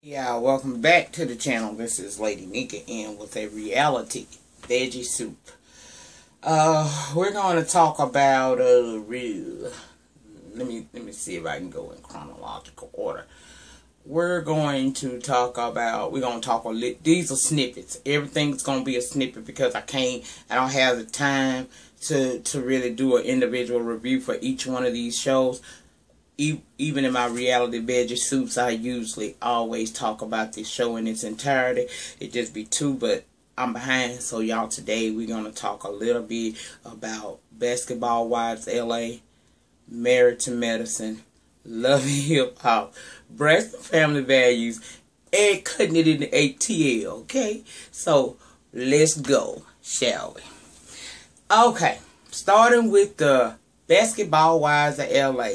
Yeah, welcome back to the channel. This is Lady Nika in with a reality veggie soup. We're going to talk about let me see if I can go in chronological order. We're going to talk about these are snippets. Everything's going to be a snippet because I don't have the time to really do an individual review for each one of these shows. Even in my reality veggie soups, I usually always talk about this show in its entirety. It just be two, but I'm behind. So y'all, today we're going to talk a little bit about Basketball Wives LA, Married to Medicine, Love and Hip Hop, Breast and Family Values, and cutting it into ATL, okay? So let's go, shall we? Okay, starting with the Basketball Wives of LA.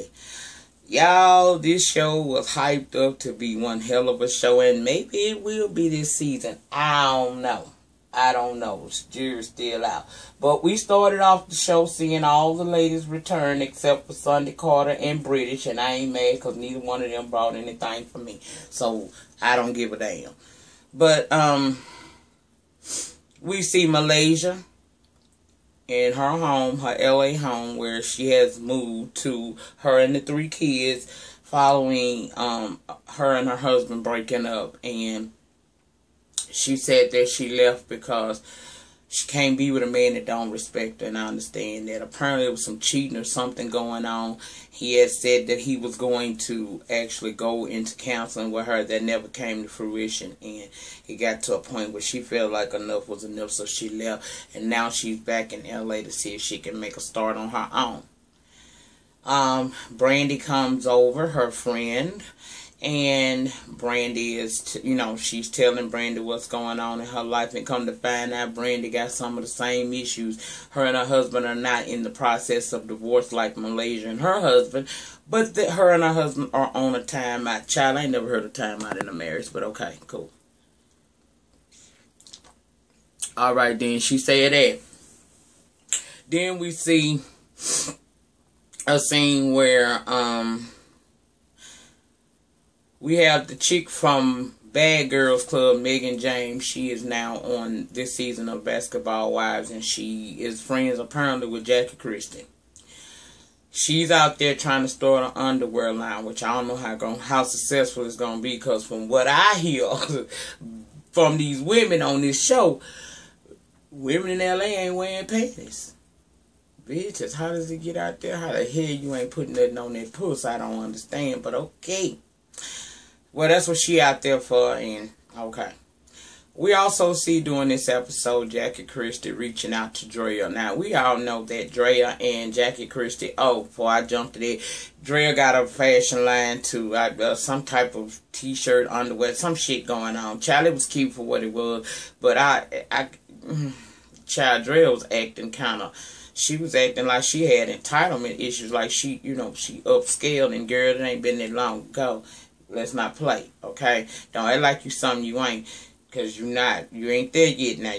Y'all, this show was hyped up to be one hell of a show, and maybe it will be this season. I don't know. The jury's still out. But we started off the show seeing all the ladies return except for Sunday Carter and British, and I ain't mad because neither one of them brought anything for me. So I don't give a damn. But we see Malaysia in her home, her LA home, where she has moved to, her and the 3 kids, following her and her husband breaking up. And she said that she left because she can't be with a man that don't respect her, and I understand that. Apparently there was some cheating or something going on. He had said that he was going to actually go into counseling with her. That never came to fruition, and it got to a point where she felt like enough was enough, so she left. And now she's back in LA to see if she can make a start on her own. Brandy comes over, her friend, and Brandy is, she's telling Brandy what's going on in her life, and come to find out Brandy got some of the same issues. Her and her husband are not in the process of divorce like Malaysia and her husband, but that her and her husband are on a timeout. Child, I ain't never heard of timeout in a marriage, but okay, cool. Alright, then she said that. Then we see a scene where we have the chick from Bad Girls Club, Megan James. She is now on this season of Basketball Wives, and she is friends apparently with Jackie Christie. She's out there trying to start an underwear line, which I don't know how successful it's going to be, because from what I hear from these women on this show, women in LA ain't wearing panties. Bitches, how does it get out there? How the hell you ain't putting nothing on that puss? I don't understand, but okay. Well, that's what she out there for, and okay. We also see during this episode Jackie Christie reaching out to Drea. Now, we all know that Drea and Jackie Christie, before I jump to that, Drea got a fashion line too, some type of t-shirt, underwear, some shit going on. Child, it was cute for what it was, but child, Drea was acting she was acting like she had entitlement issues, like she upscaled, and girl, it ain't been that long ago. Let's not play, okay? Don't act like you something you ain't, because you ain't there yet now.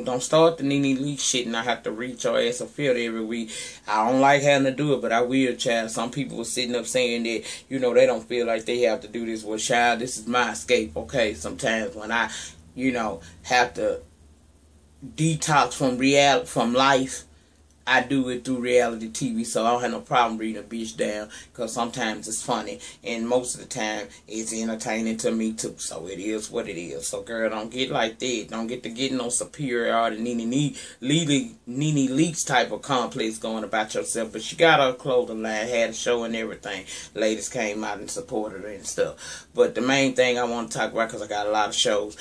Don't start the Nene Leak shit and I have to reach your ass a filter every week. I don't like having to do it, but I will, child. Some people were sitting up saying that, they don't feel like they have to do this. Well, child, this is my escape, okay? Sometimes when I, have to detox from life, I do it through reality TV, so I don't have no problem reading a bitch down, because sometimes it's funny, and most of the time it's entertaining to me too. So it is what it is. So girl, don't get like that. Don't get to getting no superiority, Nene Leaks type of complex going about yourself. But she got her clothing line, had a show and everything. Ladies came out and supported her and stuff. But the main thing I want to talk about, because I got a lot of shows,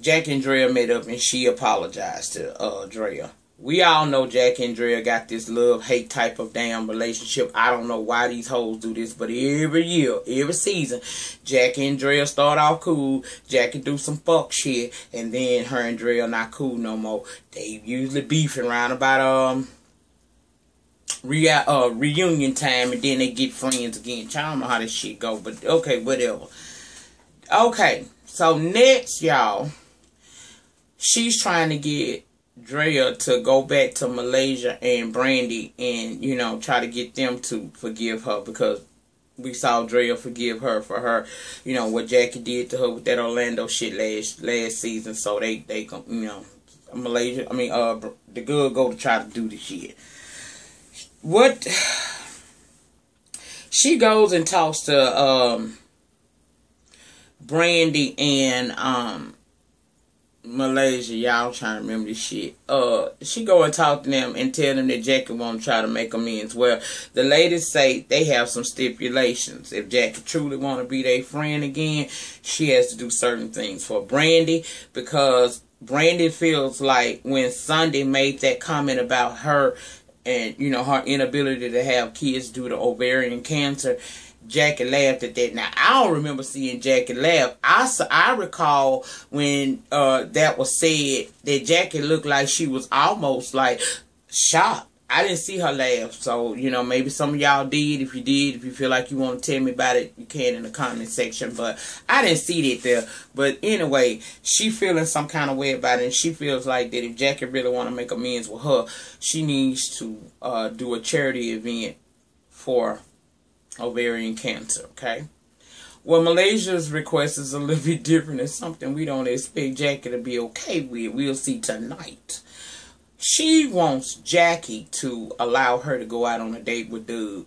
Jackie and Drea met up, and she apologized to Drea. We all know Jackie and Drea got this love-hate type of damn relationship. I don't know why these hoes do this, but every year, every season, Jackie and Drea start off cool. Jackie do some fuck shit, and then her and Drea not cool no more. They usually beefing around about reunion time, and then they get friends again. I don't know how this shit go, but okay, whatever. Okay, so next, y'all, she's trying to get Drea to go back to Malaysia and Brandy and, try to get them to forgive her, because we saw Drea forgive her for her, you know, what Jackie did to her with that Orlando shit last season. So they you know, the girl go to try to do the shit. What she goes and talks to Brandy and Malaysia, y'all trying to remember this shit. She go and talk to them and tell them that Jackie won't try to make amends. Well, the ladies say they have some stipulations. If Jackie truly want to be their friend again, she has to do certain things for Brandy, because Brandy feels like when Sunday made that comment about her and, you know, her inability to have kids due to ovarian cancer, Jackie laughed at that. Now, I don't remember seeing Jackie laugh. I recall when that was said that Jackie looked like she was almost like shocked. I didn't see her laugh. So, you know, maybe some of y'all did. If you feel like you want to tell me about it, you can in the comment section. But I didn't see that there. But anyway, she feeling some kind of way about it. And she feels like that if Jackie really want to make amends with her, she needs to do a charity event for ovarian cancer, okay? Well, Malaysia's request is a little bit different. It's something we don't expect Jackie to be okay with. We'll see tonight. She wants Jackie to allow her to go out on a date with Doug.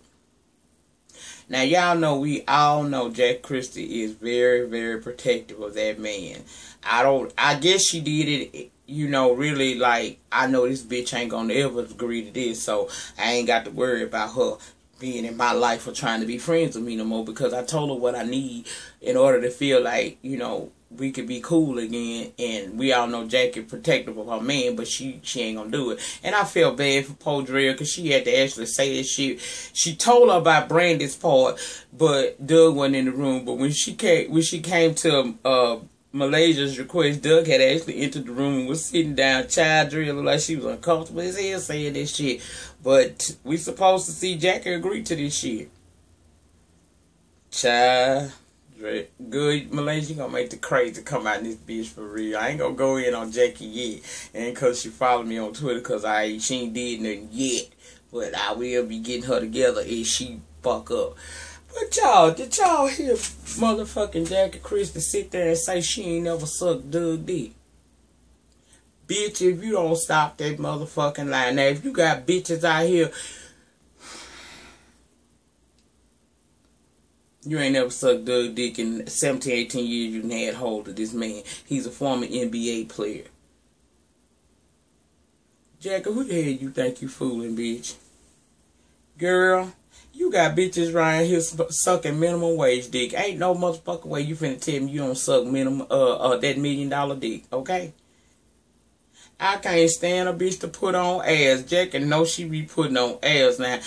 Now, y'all know, we all know Jack Christie is very, very protective of that man. I guess she did it, you know, really like, I know this bitch ain't gonna ever agree to this, so I ain't got to worry about her being in my life or trying to be friends with me no more, because I told her what I need in order to feel like, you know, we could be cool again. And we all know Jackie protective of her man, but she ain't gonna do it. And I feel bad for Poe Drill, because she had to actually say this shit. She told her about Brandy's part, but Doug wasn't in the room. But when she came to Malaysia's request, Doug had actually entered the room and was sitting down. Child Drill looked like she was uncomfortable as hell saying this shit. But we supposed to see Jackie agree to this shit. Child Drill. Good, Malaysia, you gonna make the crazy come out in this bitch for real. I ain't gonna go in on Jackie yet. And cause she followed me on Twitter, cause she ain't did nothing yet. But I will be getting her together if she fuck up. But y'all, did y'all hear motherfucking Jackie Christie sit there and say she ain't never sucked Doug dick? Bitch, if you don't stop that motherfucking line. Now, if you got bitches out here, you ain't never sucked Doug dick in 17, 18 years you done had hold of this man. He's a former NBA player. Jackie, who the hell you think you fooling, bitch? Girl, you got bitches around here sucking minimum wage dick. Ain't no motherfucking way you finna tell me you don't suck minimum that $1 million dick, okay? I can't stand a bitch to put on ass. Jackie know she be putting on ass. Now,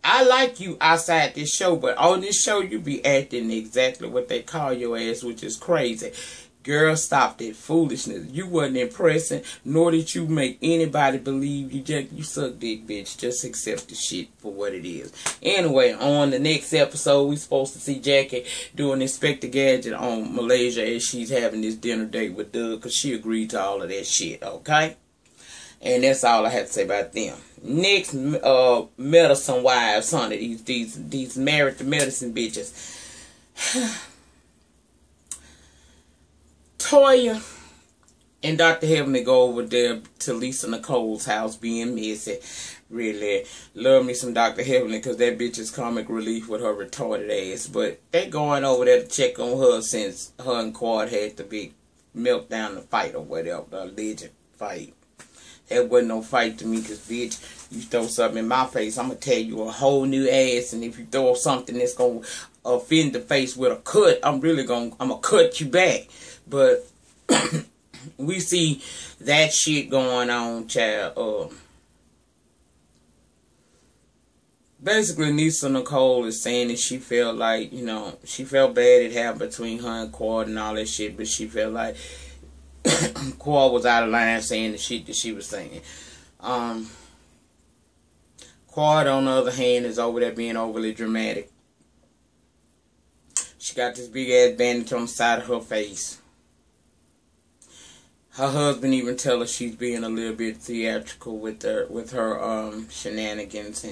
I like you outside this show, but on this show you be acting exactly what they call your ass, which is crazy. Girl, stop that foolishness. You wasn't impressing, nor did you make anybody believe you, Jackie. You suck dick, bitch. Just accept the shit for what it is. Anyway, on the next episode, we supposed to see Jackie doing Inspector Gadget on Malaysia as she's having this dinner date with Doug, because she agreed to all of that shit, okay? And that's all I have to say about them. Next, medicine wives, honey. These married to medicine bitches. Toya and Dr. Heavenly go over there to Lisa Nicole's house being messy. Really love me some Dr. Heavenly, because that bitch is comic relief with her retarded ass. But they going over there to check on her since her and Quad had the big meltdown, the fight or whatever, the alleged fight. That wasn't no fight to me, because, bitch, you throw something in my face, I'm going to tell you a whole new ass. And if you throw something that's going to offend the face with a cut, I'm going to cut you back. But we see that shit going on, child. Basically, Lisa Nicole is saying that she felt like, you know, she felt bad it happened between her and Quad and all that shit, but she felt like Quad was out of line saying the shit that she was saying. Quad, on the other hand, is over there being overly dramatic. She got this big ass bandage on the side of her face. Her husband even tell her she's being a little bit theatrical with her shenanigans,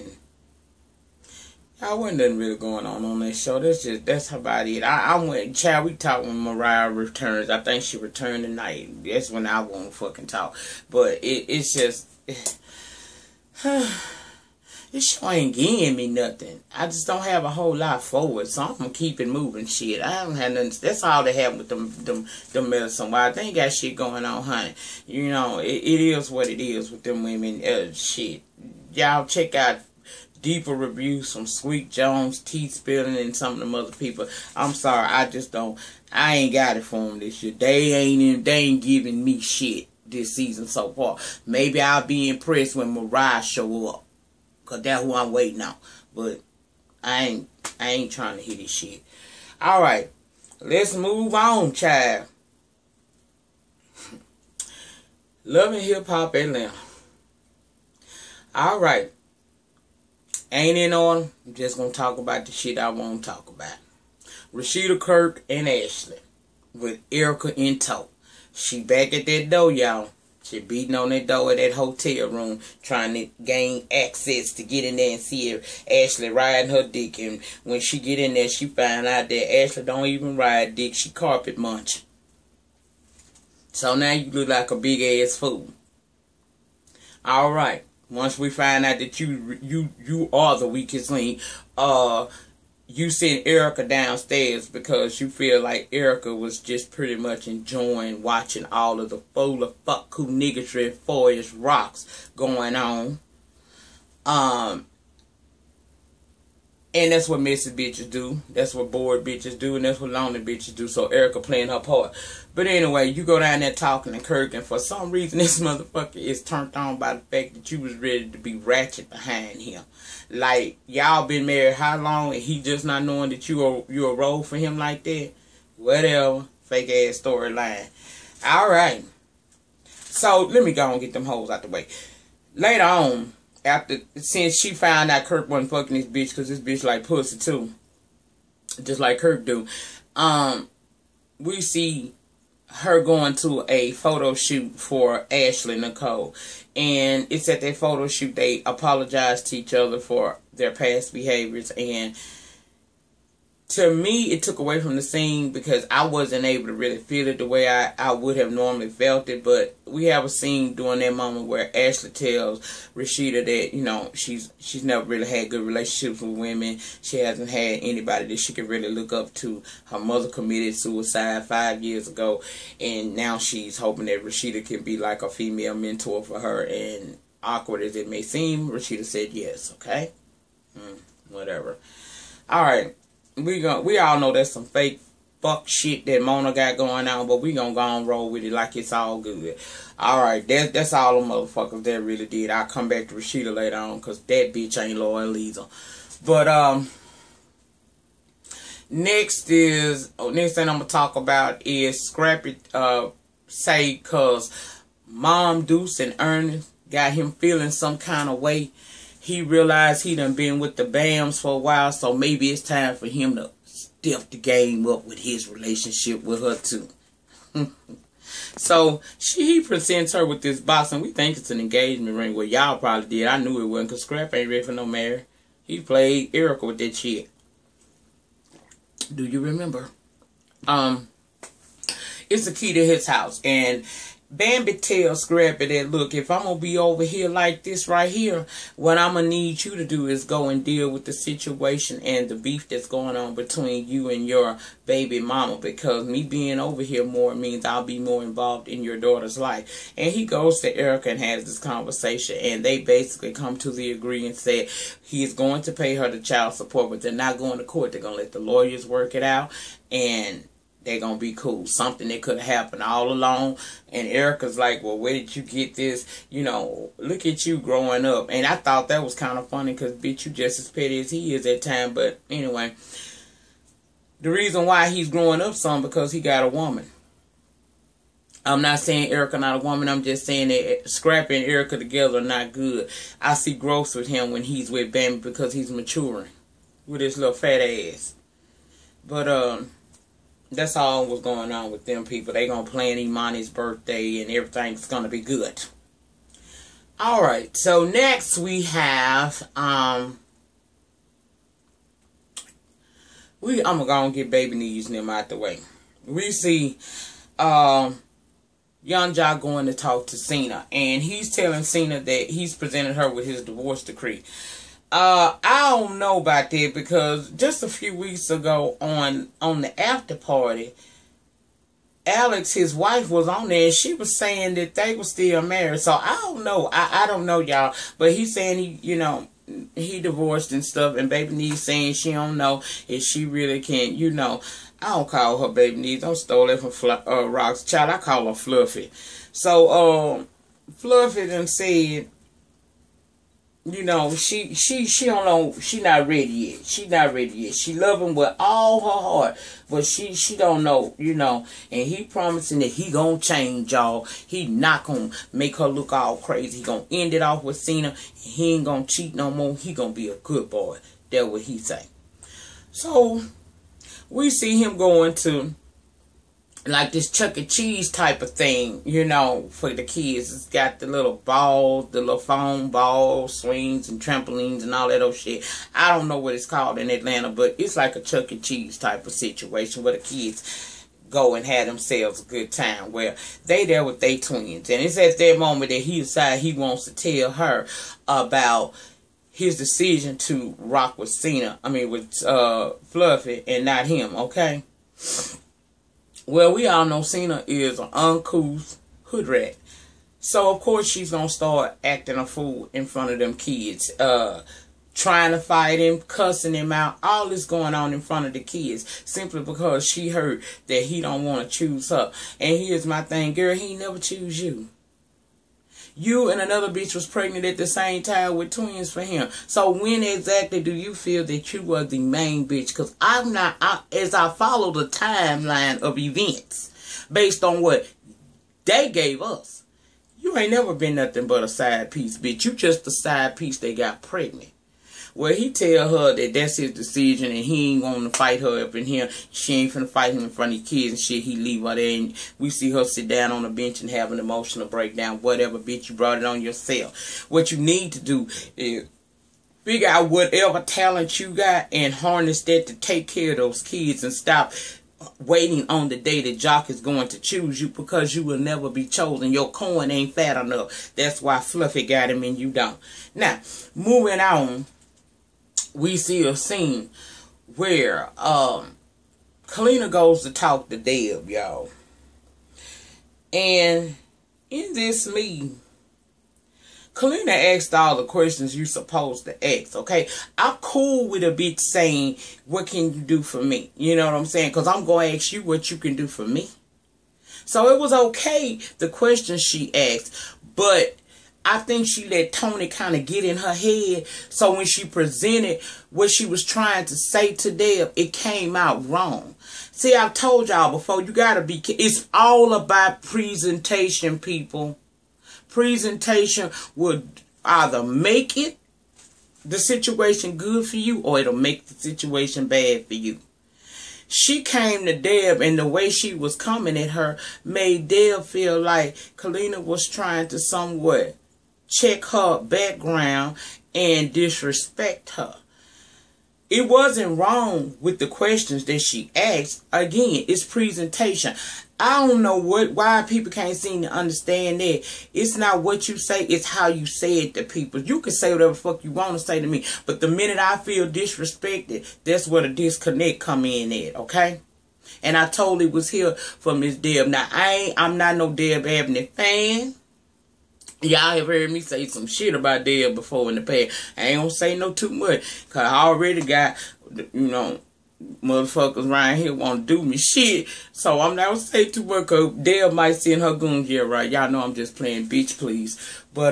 I wasn't nothing really going on that show. That's about it. I went, child, we talked when Mariah returns. I think she returned tonight. That's when I won't fucking talk. But it's just, this show ain't getting me nothing. I just don't have a whole lot forward, so I'm gonna keep it moving. Shit, I don't have nothing. That's all they have with them medicine wives. They ain't got shit going on, honey. You know, it is what it is with them women. Shit, y'all check out deeper reviews from Sweet Jones, Teeth Spilling, and some of them other people. I'm sorry, I ain't got it for them this year. They ain't giving me shit this season so far. Maybe I'll be impressed when Mariah show up, cause that's who I'm waiting on. But I ain't trying to hear this shit. All right, let's move on, child. Love and Hip Hop Atlanta. All right. Ain't in order. I'm just going to talk about the shit I want to talk about. Rashida Kirk and Ashley with Erica in tow. She back at that door, y'all. She beating on that door at that hotel room, trying to gain access to get in there and see if Ashley riding her dick. And when she get in there, she find out that Ashley don't even ride dick. She carpet munch. So now you look like a big ass fool. All right. Once we find out that you are the weakest link, you send Erica downstairs because you feel like Erica was just pretty much enjoying watching all of the full of fuck cool niggatry, foyish rocks going on. And that's what messy bitches do. That's what bored bitches do. And that's what lonely bitches do. So Erica playing her part. But anyway, you go down there talking to Kirk. And for some reason, this motherfucker is turned on by the fact that you was ready to be ratchet behind him. Like, y'all been married how long? And he just not knowing that you a role for him like that? Whatever. Fake ass storyline. Alright. So, let me go and get them hoes out the way. Later on, since she found out Kirk wasn't fucking this bitch, because this bitch like pussy too, just like Kirk do, we see her going to a photo shoot for Ashley Nicole, and it's at that photo shoot they apologize to each other for their past behaviors. And to me, it took away from the scene because I wasn't able to really feel it the way I would have normally felt it. But we have a scene during that moment where Ashley tells Rashida that, you know, she's never really had good relationships with women. She hasn't had anybody that she could really look up to. Her mother committed suicide 5 years ago, and now she's hoping that Rashida can be like a female mentor for her. And awkward as it may seem, Rashida said yes. Okay, whatever. All right. We all know there's some fake fuck shit that Mona got going on, but we gonna go and roll with it like it's all good. Alright, that's all the motherfuckers that really did. I'll come back to Rashida later on, because that bitch ain't loyal either. But, next thing I'm gonna talk about is Scrappy, cause Mom, Deuce, and Ernest got him feeling some kind of way. He realized he done been with the Bams for a while, so maybe it's time for him to step the game up with his relationship with her too. So he presents her with this box, and we think it's an engagement ring. Well, y'all probably did. I knew it wasn't, because Scrap ain't ready for no marriage. He played Erica with that shit. Do you remember? It's the key to his house, and Bambi tells Scrappy that, look, if I'm going to be over here like this right here, what I'm going to need you to do is go and deal with the situation and the beef that's going on between you and your baby mama, because me being over here more means I'll be more involved in your daughter's life. And he goes to Erica and has this conversation, and they basically come to the agreement, say he's going to pay her the child support, but they're not going to court. They're going to let the lawyers work it out, and they're going to be cool. Something that could have happened all along. And Erica's like, well, where did you get this? You know, look at you growing up. And I thought that was kind of funny, because, bitch, you just as petty as he is at time. But anyway, the reason why he's growing up some, because he got a woman. I'm not saying Erica not a woman. I'm just saying that Scrappy and Erica together are not good. I see growth with him when he's with Bambi, because he's maturing with his little fat ass. But, that's all what's going on with them people. They gonna plan Imani's birthday and everything's gonna be good. Alright, so next we have I'm gonna go and get Baby Knees and them out the way. We see Young Ja going to talk to Cena, and he's telling Cena that he's presented her with his divorce decree. I don't know about that, because just a few weeks ago on the after party, Alex, his wife, was on there, and she was saying that they were still married. So I don't know. I don't know, y'all. But he's saying he divorced and stuff, and Baby Knees saying she don't know if she really can, I don't call her Baby Knees. Don't stole that from Rock's child. I call her Fluffy. So Fluffy done said, she don't know, she not ready yet. She not ready yet. She love him with all her heart, but she don't know, and he promising that he gonna change, y'all. He not gonna make her look all crazy. He gonna end it off with Cena. He ain't gonna cheat no more. He gonna be a good boy. That's what he say. So we see him going to like this Chuck E. Cheese type of thing, for the kids. It's got the little balls, the little foam balls, swings, and trampolines, and all that old shit. I don't know what it's called in Atlanta, but it's like a Chuck E. Cheese type of situation where the kids go and have themselves a good time, where they there with their twins. And it's at that moment that he decides he wants to tell her about his decision to rock with with Fluffy, and not him, okay? Well, we all know Cena is an uncouth hood rat. So, of course, she's going to start acting a fool in front of them kids. Trying to fight him, cussing him out. All this going on in front of the kids. Simply because she heard that he don't want to choose her. And here's my thing, girl, he never choose you. You and another bitch was pregnant at the same time with twins for him. So when exactly do you feel that you were the main bitch? Because as I follow the timeline of events based on what they gave us, you ain't never been nothing but a side piece, bitch. You just the side piece they got pregnant. Well, he tell her that that's his decision, and he ain't gonna fight her up in here. She ain't finna fight him in front of the kids and shit. He leave her there, and we see her sit down on the bench and have an emotional breakdown. Whatever, bitch, you brought it on yourself. What you need to do is figure out whatever talent you got and harness that to take care of those kids, and stop waiting on the day that Jock is going to choose you, because you will never be chosen. Your corn ain't fat enough. That's why Fluffy got him and you don't. Now, moving on, we see a scene where Kalina goes to talk to Deb, y'all. And in this meeting, Kalina asked all the questions you supposed to ask, okay? I'm cool with a bitch saying, what can you do for me? You know what I'm saying? Because I'm going to ask you what you can do for me. So it was okay, the questions she asked, but I think she let Tony kind of get in her head. So when she presented what she was trying to say to Deb, it came out wrong. See, I've told y'all before, you got to be, it's all about presentation, people. Presentation would either make the situation good for you, or it'll make the situation bad for you. She came to Deb, and the way she was coming at her made Deb feel like Kalina was trying to somewhat check her background and disrespect her. It wasn't wrong with the questions that she asked. Again, it's presentation. I don't know why people can't seem to understand that. It's not what you say, it's how you say it to people. You can say whatever the fuck you want to say to me, but the minute I feel disrespected, that's where the disconnect come in at, okay? And I totally was here for Miss Deb. Now, I'm not no Deb Abney fan. Y'all have heard me say some shit about Deb before in the past. I ain't gonna say no too much, because I already got, motherfuckers around here want to do me shit. So I'm not gonna say too much, because Deb might send her goons here, right? Y'all know I'm just playing bitch, please. But,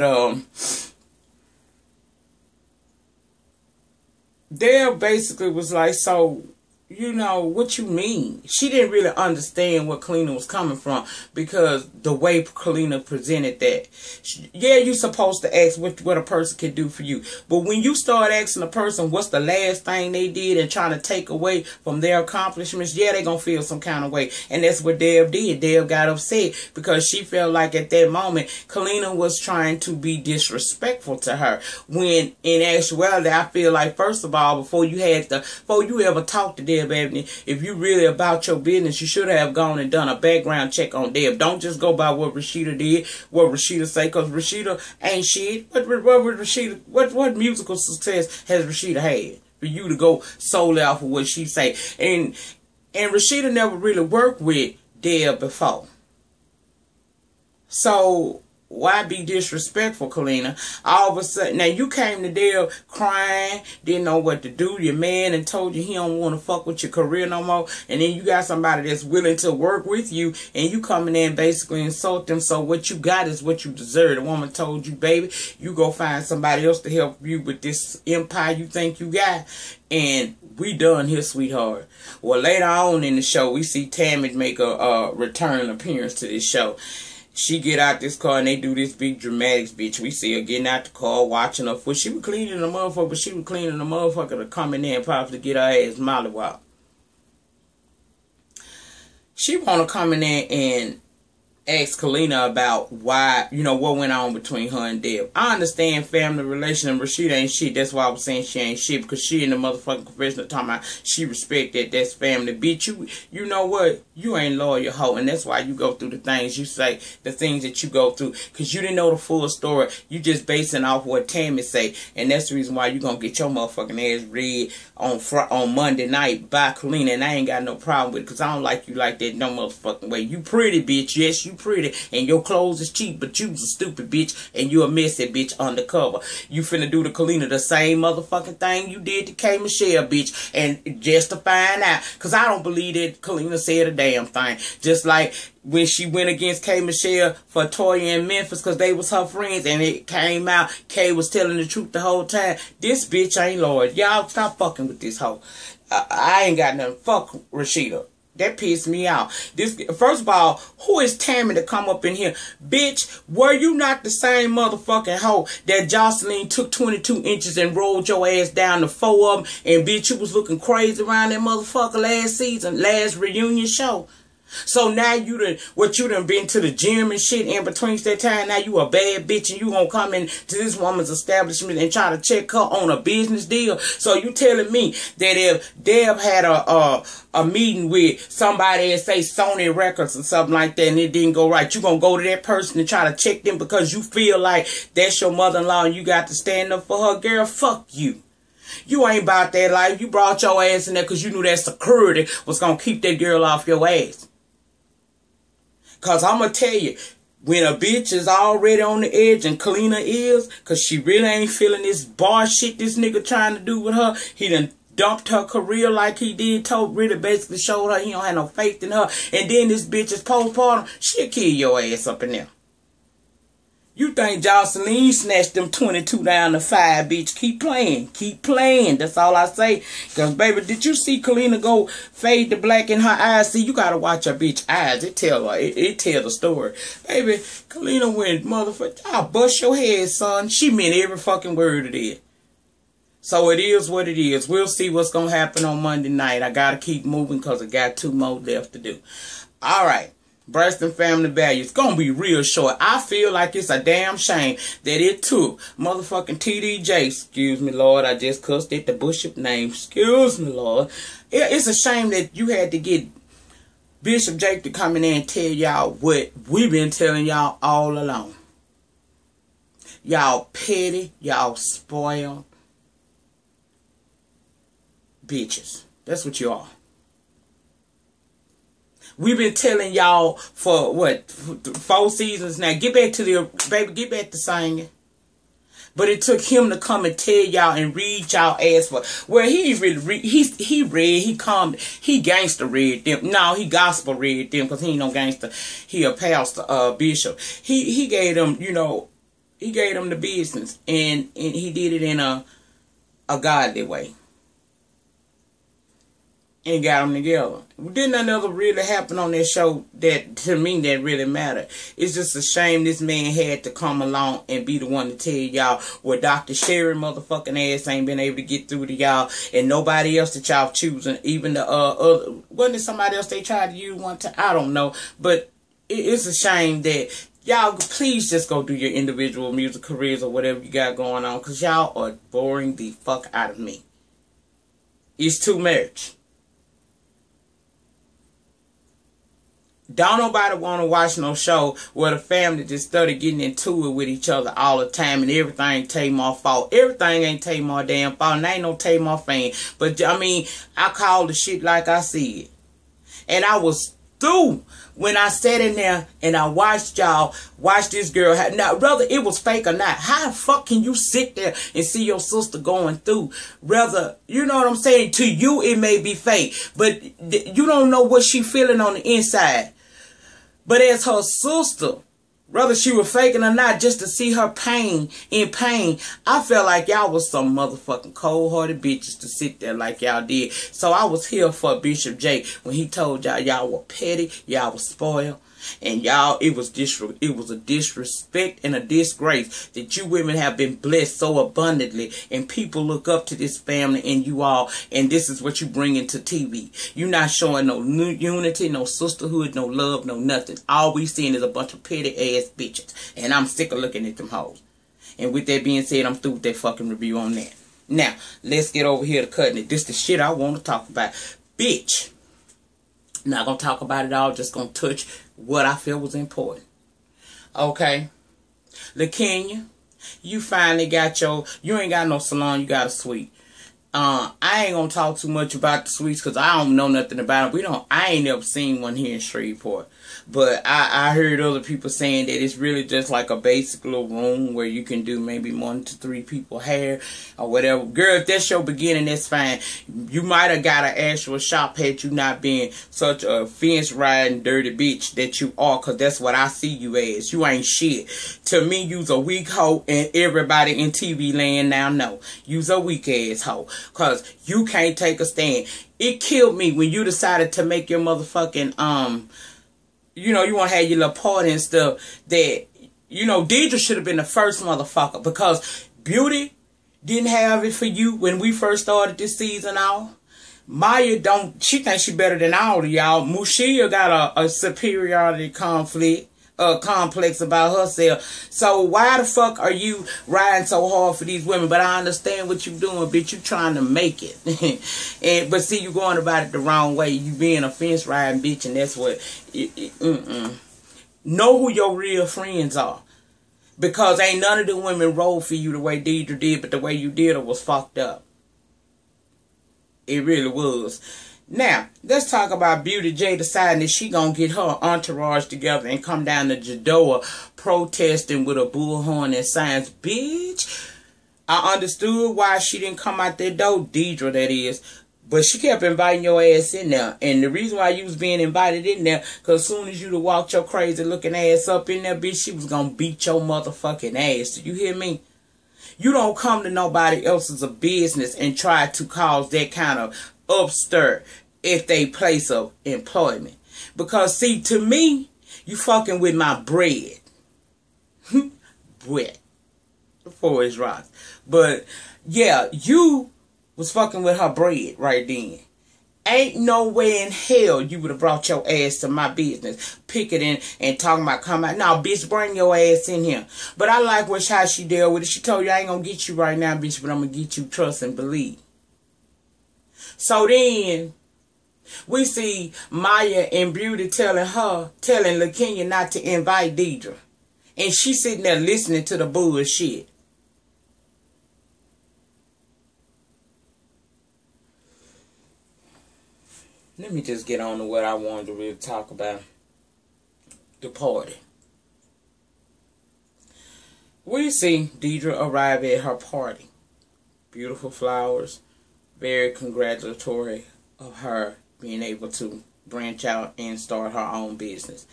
Deb basically was like, so, what you mean? She didn't really understand where Kalina was coming from, because the way Kalina presented that. Yeah, you're supposed to ask what a person can do for you. But when you start asking a person what's the last thing they did and trying to take away from their accomplishments, yeah, they're going to feel some kind of way. And that's what Deb did. Deb got upset because she felt like at that moment, Kalina was trying to be disrespectful to her. When in actuality, I feel like, first of all, before you ever talked to Deb, Deb, baby. If you really about your business, you should have gone and done a background check on Deb. Don't just go by what Rashida did, what Rashida say, because Rashida ain't shit. What musical success has Rashida had for you to go solely off of what she say? And Rashida never really worked with Deb before. So why be disrespectful, Kalina? All of a sudden, now you came to Deb crying, didn't know what to do. Your man and told you he don't want to fuck with your career no more. And then you got somebody that's willing to work with you, and you coming in and basically insult them. So what you got is what you deserve. The woman told you, baby, you go find somebody else to help you with this empire you think you got. And we done here, sweetheart. Well, later on in the show, we see Tammy make a return appearance to this show. She get out this car and they do this big dramatics, bitch. We see her getting out the car, watching her foot. She was cleaning the motherfucker, but she was cleaning the motherfucker to come in there and probably get her ass mollywop. She want to come in there and ask Kalina about why, you know, what went on between her and Deb. I understand family relation and Rashida ain't shit. That's why I was saying she ain't shit, because she in the motherfucking confessional talking about she respect that's family. Bitch, you know what? You ain't loyal hoe, and that's why you go through the things you say, the things that you go through, because you didn't know the full story. You just basing off what Tammy say, and that's the reason why you gonna get your motherfucking ass read on Monday night by Kalina, and I ain't got no problem with it, because I don't like you like that no motherfucking way. You pretty, bitch. Yes, you pretty, and your clothes is cheap, but you's a stupid bitch, and you a messy bitch undercover. You finna do to Kalina the same motherfucking thing you did to K. Michelle, bitch, and just to find out, because I don't believe that Kalina said a damn thing. Just like when she went against K. Michelle for Toya and Memphis, because they was her friends, and it came out K was telling the truth the whole time. This bitch ain't loyal. Y'all stop fucking with this hoe. I ain't got nothing. Fuck Rashida. That pissed me out. First of all, who is Tammy to come up in here? Bitch, were you not the same motherfucking hoe that Jocelyn took 22 inches and rolled your ass down to 4 of them, and bitch, you was looking crazy around that motherfucker last season, last reunion show? So now you done been to the gym and shit in between that time. Now you a bad bitch and you gonna come in to this woman's establishment and try to check her on a business deal. So you telling me that if Deb had a meeting with somebody and say Sony Records or something like that and it didn't go right, you gonna go to that person and try to check them because you feel like that's your mother-in-law and you got to stand up for her? Girl, fuck you. You ain't about that life. You brought your ass in there because you knew that security was gonna keep that girl off your ass. Because I'm going to tell you, when a bitch is already on the edge, and Kalina is, because she really ain't feeling this bar shit this nigga trying to do with her. He done dumped her career like he did. Really basically showed her he don't have no faith in her. And then this bitch is postpartum. She'll kill your ass up in there. You think Jocelyn snatched them 22 down to 5, bitch. Keep playing. Keep playing. That's all I say. Because, baby, did you see Kalina go fade to black in her eyes? See, you got to watch her bitch eyes. It tell her. It tell the story. Baby, Kalina went, motherfucker, I'll bust your head, son. She meant every fucking word of it. So it is what it is. We'll see what's going to happen on Monday night. I got to keep moving because I got 2 more left to do. All right. Breast and family values. Gonna be real short. I feel like it's a damn shame that it took motherfucking TDJ. Excuse me, Lord. I just cussed it, the Bishop name. Excuse me, Lord. It's a shame that you had to get Bishop Jake to come in there and tell y'all what we've been telling y'all all along. Y'all petty. Y'all spoiled bitches. That's what you are. We've been telling y'all for, what, 4 seasons now. Get back to the, baby, get back to singing. But it took him to come and tell y'all and read y'all ass for, well, he really he gangster read them. No, he gospel read them because he ain't no gangster. He a pastor, bishop. He gave them, you know, he gave them the business. And he did it in a godly way. And got them together. Didn't nothing else really happen on that show that, to me, that really mattered. It's just a shame this man had to come along and be the one to tell y'all where Dr. Sherry motherfucking ass ain't been able to get through to y'all, and nobody else that y'all choosing, even the other, wasn't it somebody else they tried to use one time? I don't know, but it's a shame that y'all please just go do your individual music careers or whatever you got going on, because y'all are boring the fuck out of me. It's too much. Don't nobody want to watch no show where the family just started getting into it with each other all the time and everything Tamar fault. Everything ain't Tamar damn fault, and I ain't no Tamar fan. But, I mean, I call the shit like I see it. And I was through when I sat in there and I watched y'all watch this girl. Now, whether it was fake or not, how the fuck can you sit there and see your sister going through? Whether, you know what I'm saying? To you, it may be fake, but you don't know what she feeling on the inside. But as her sister, whether she was faking or not, just to see her in pain, I felt like y'all was some motherfucking cold-hearted bitches to sit there like y'all did. So I was here for Bishop J when he told y'all were petty, y'all was spoiled, and y'all, it was a disrespect and a disgrace that you women have been blessed so abundantly, and people look up to this family and you all, and this is what you bring into TV. You're not showing no unity, no sisterhood, no love, no nothing. All we seeing is a bunch of petty ass bitches, and I'm sick of looking at them hoes. And with that being said, I'm through with that fucking review on that. Now, let's get over here to cutting it. This the shit I want to talk about. Bitch. Not gonna talk about it all, just gonna touch what I feel was important. Okay. LaKenya, you finally got you ain't got no salon, you got a suite. I ain't gonna talk too much about the suites because I don't know nothing about them. I ain't never seen one here in Shreveport. But I heard other people saying that it's really just like a basic little room where you can do maybe 1 to 3 people hair or whatever. Girl, if that's your beginning, that's fine. You might have got an actual shop had you not been such a fence riding dirty bitch that you are, because that's what I see you as. You ain't shit. To me, you's a weak hoe, and everybody in TV land now know. You's a weak ass hoe, because you can't take a stand. It killed me when you decided to make your motherfucking, you know, you want to have your little party and stuff, that, you know, Deidre should have been the first motherfucker, because Beauty didn't have it for you when we first started this season off. Maya she thinks she better than all of y'all. Mushia got a superiority complex about herself. So why the fuck are you riding so hard for these women? But I understand what you're doing, bitch. You trying to make it. But see, you going about it the wrong way. You being a fence riding bitch, and that's what know who your real friends are. Because ain't none of the women roll for you the way Deidre did, but the way you did it was fucked up. It really was. Now, let's talk about Beauty J deciding that she gonna get her entourage together and come down to Jadoa protesting with a bullhorn and signs. Bitch, I understood why she didn't come out that door, Deidre that is, but she kept inviting your ass in there. And the reason why you was being invited in there, because as soon as you'd have walked your crazy looking ass up in there, bitch, she was gonna beat your motherfucking ass. Do you hear me? You don't come to nobody else's business and try to cause that kind of upstir if they place of employment. Because see, to me, you fucking with my bread. Bread. Before it's rocks. But yeah, you was fucking with her bread right then. Ain't no way in hell you would have brought your ass to my business, picketing and talking about come out. Now, bitch, bring your ass in here. But I like how she dealt with it. She told you, I ain't gonna get you right now, bitch, but I'm gonna get you, trust and believe. So then, we see Maya and Beauty telling LaKenya not to invite Deidre. And she sitting there listening to the bullshit. Let me just get on to what I wanted to really talk about. The party. We see Deidre arrive at her party. Beautiful flowers. Very congratulatory of her being able to branch out and start her own business.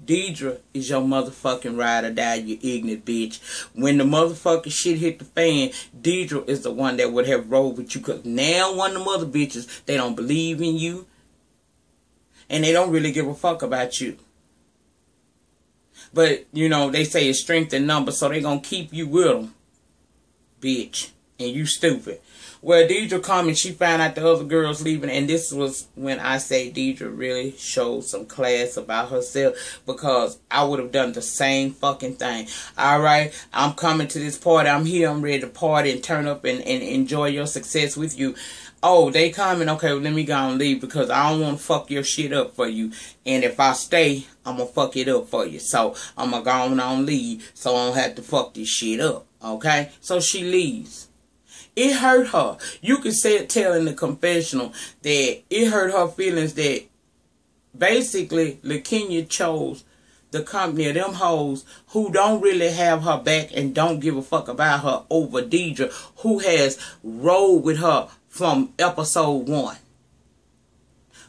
Deidre is your motherfucking ride or die, you ignorant bitch. When the motherfucking shit hit the fan, Deidre is the one that would have rolled with you, because now one of them other bitches, they don't believe in you. And they don't really give a fuck about you. But, you know, they say it's strength in numbers, so they gonna keep you with them. Bitch. And you stupid. Well, Deidre come and she found out the other girls leaving. And this was when I say Deidre really showed some class about herself. Because I would have done the same fucking thing. Alright, I'm coming to this party. I'm here. I'm ready to party and turn up and enjoy your success with you. Oh, they coming. Okay, well, let me go and leave because I don't want to fuck your shit up for you. And if I stay, I'm going to fuck it up for you. So I'm going to go on and leave so I don't have to fuck this shit up. Okay? So she leaves. It hurt her. You can tell in the confessional that it hurt her feelings that basically LaKenya chose the company of them hoes who don't really have her back and don't give a fuck about her over Deidre, who has rolled with her from episode 1.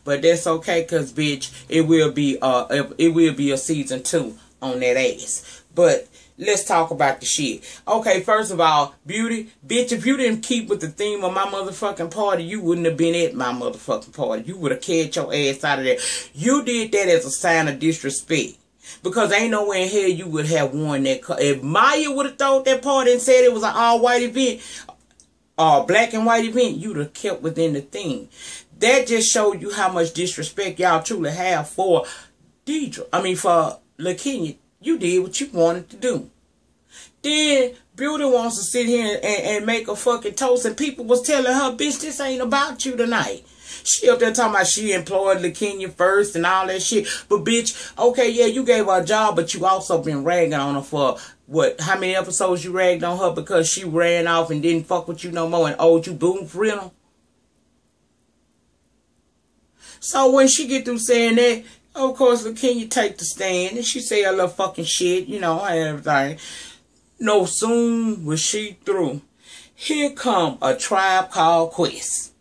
But that's okay, cause bitch, it will be a season 2 on that ass. But let's talk about the shit. Okay, first of all, Beauty, bitch, if you didn't keep with the theme of my motherfucking party, you wouldn't have been at my motherfucking party. You would have carried your ass out of there. You did that as a sign of disrespect. Because ain't nowhere in hell you would have worn that. If Maya would have thrown that party and said it was an all-white event, black and white event, you'd have kept within the theme. That just showed you how much disrespect y'all truly have for Deidre. I mean, for LaKenya. You did what you wanted to do. Then Beauty wants to sit here and make a fucking toast, and people was telling her, bitch, this ain't about you tonight. She up there talking about she employed LaKenya first and all that shit. But bitch, okay, yeah, you gave her a job, but you also been ragging on her for what? How many episodes you ragged on her because she ran off and didn't fuck with you no more and owed you boom for real? So when she get through saying that, of course, LaKenya take the stand and she say a little fucking shit, you know, and everything. No, soon was she through. Here come A Tribe Called Quest,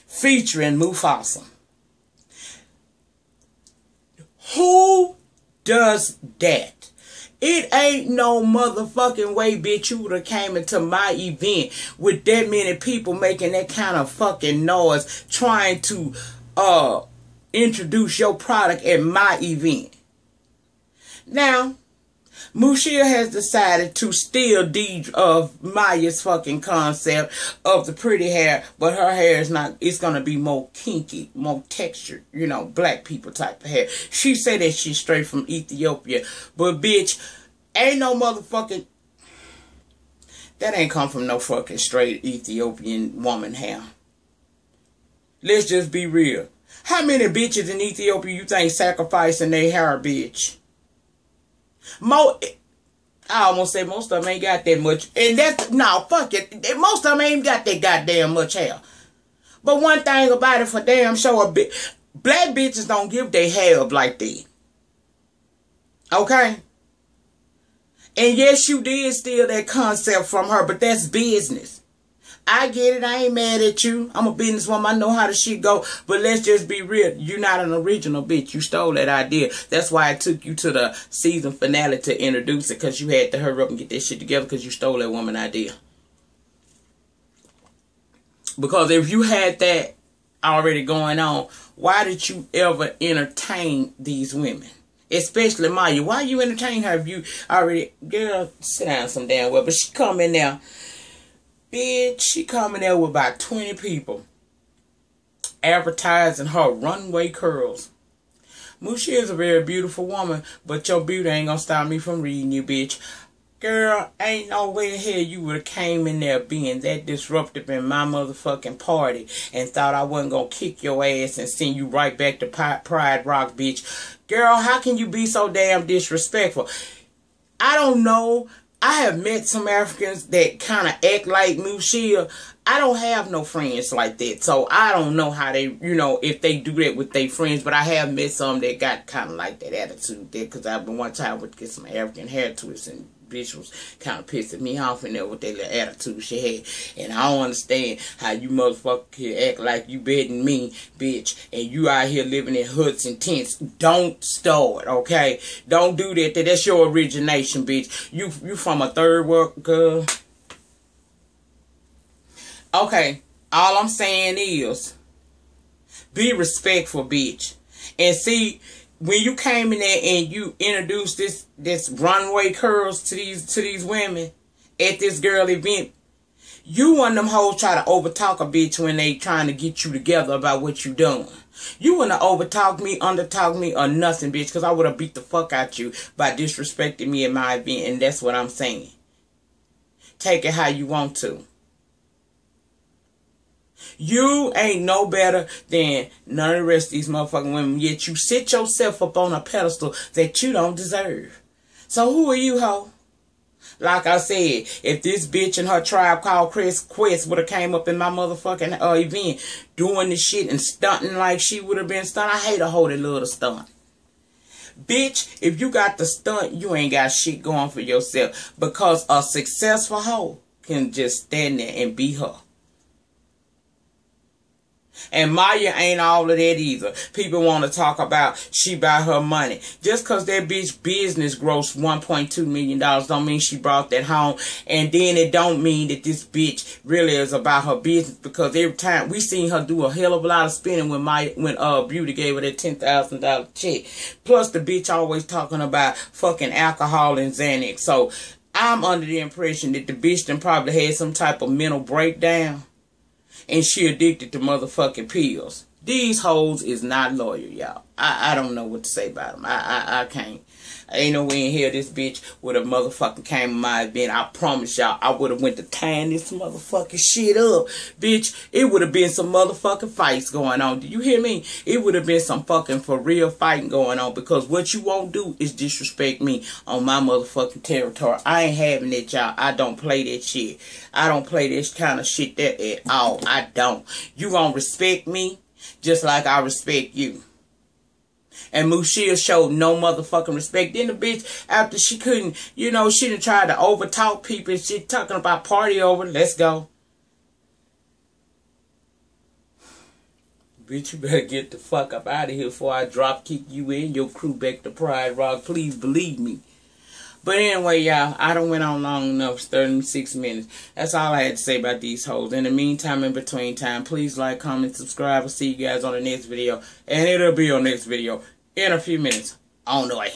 featuring Mufasa. Who does that? It ain't no motherfucking way, bitch, you would have came into my event with that many people making that kind of fucking noise trying to introduce your product at my event. Now, Mushia has decided to steal Maya's fucking concept of the pretty hair, but her hair is not, it's going to be more kinky, more textured, you know, black people type of hair. She said that she's straight from Ethiopia, but bitch, ain't no motherfucking, that ain't come from no fucking straight Ethiopian woman hair. Let's just be real. How many bitches in Ethiopia you think sacrificing their hair, bitch? I almost said most of them ain't got that much. And that's, no, fuck it. Most of them ain't got that goddamn much hair. But one thing about it for damn sure, black bitches don't give their hair up like that. Okay? And yes, you did steal that concept from her, but that's business. I get it. I ain't mad at you. I'm a businesswoman. I know how the shit go. But let's just be real. You're not an original bitch. You stole that idea. That's why it took you to the season finale to introduce it. Because you had to hurry up and get that shit together. Because you stole that woman idea. Because if you had that already going on, why did you ever entertain these women? Especially Maya. Why you entertain her if you already... Girl, sit down some damn well. But she come in there... Bitch, she coming there with about 20 people advertising her runway curls. Mushia is a very beautiful woman, but your beauty ain't gonna stop me from reading you, bitch. Girl, ain't no way in hell you would have came in there being that disruptive in my motherfucking party and thought I wasn't gonna kick your ass and send you right back to Pride Rock, bitch. Girl, how can you be so damn disrespectful? I don't know. I have met some Africans that kind of act like Mushia. I don't have no friends like that. So I don't know how they, you know, if they do that with their friends. But I have met some that got kind of like that attitude there. Because I've been one time would get some African hair twists and bitch was kind of pissing me off in there with that little attitude she had. And I don't understand how you motherfucker can act like you better than me, bitch. And you out here living in huts and tents. Don't start, okay? Don't do that. That's your origination, bitch. You from a third world girl. Okay, all I'm saying is be respectful, bitch. And see, when you came in there and you introduced this runway curls to these women at this girl event, you one of them hoes try to overtalk a bitch when they trying to get you together about what you doing. You wouldn't have overtalked me, undertalked me, or nothing, bitch, because I would have beat the fuck out you by disrespecting me at my event, and that's what I'm saying. Take it how you want to. You ain't no better than none of the rest of these motherfucking women, yet you sit yourself up on a pedestal that you don't deserve. So who are you, ho? Like I said, if this bitch and her tribe called Quest would have came up in my motherfucking event doing this shit and stunting like she would have been stunned, I hate a hoe that love to stunt. Bitch, if you got the stunt, you ain't got shit going for yourself, because a successful hoe can just stand there and be her. And Maya ain't all of that either. People want to talk about she bought her money. Just because that bitch business grossed $1.2 million don't mean she brought that home. And then it don't mean that this bitch really is about her business, because every time we seen her do a hell of a lot of spending when Beauty gave her that $10,000 check. Plus the bitch always talking about fucking alcohol and Xanax. So I'm under the impression that the bitch done probably had some type of mental breakdown and she addicted to motherfucking pills. These hoes is not loyal, y'all. I don't know what to say about them. I can't. Ain't no way in here this bitch would have motherfucking came to my event. I promise y'all, I would have went to tying this motherfucking shit up. Bitch, it would have been some motherfucking fights going on. Do you hear me? It would have been some fucking for real fighting going on, because what you won't do is disrespect me on my motherfucking territory. I ain't having it, y'all. I don't play that shit. I don't play this kind of shit that at all. I don't. You gonna respect me just like I respect you. And Mushia showed no motherfucking respect. Then the bitch, after she couldn't, you know, she done tried to overtalk people and shit, talking about party over, let's go. Bitch, you better get the fuck up out of here before I drop kick you and your crew back to Pride Rock. Please believe me. But anyway, y'all, I done went on long enough. It's 36 minutes. That's all I had to say about these hoes. In the meantime, in between time, please like, comment, subscribe. I'll see you guys on the next video. And it'll be on next video in a few minutes. On the way.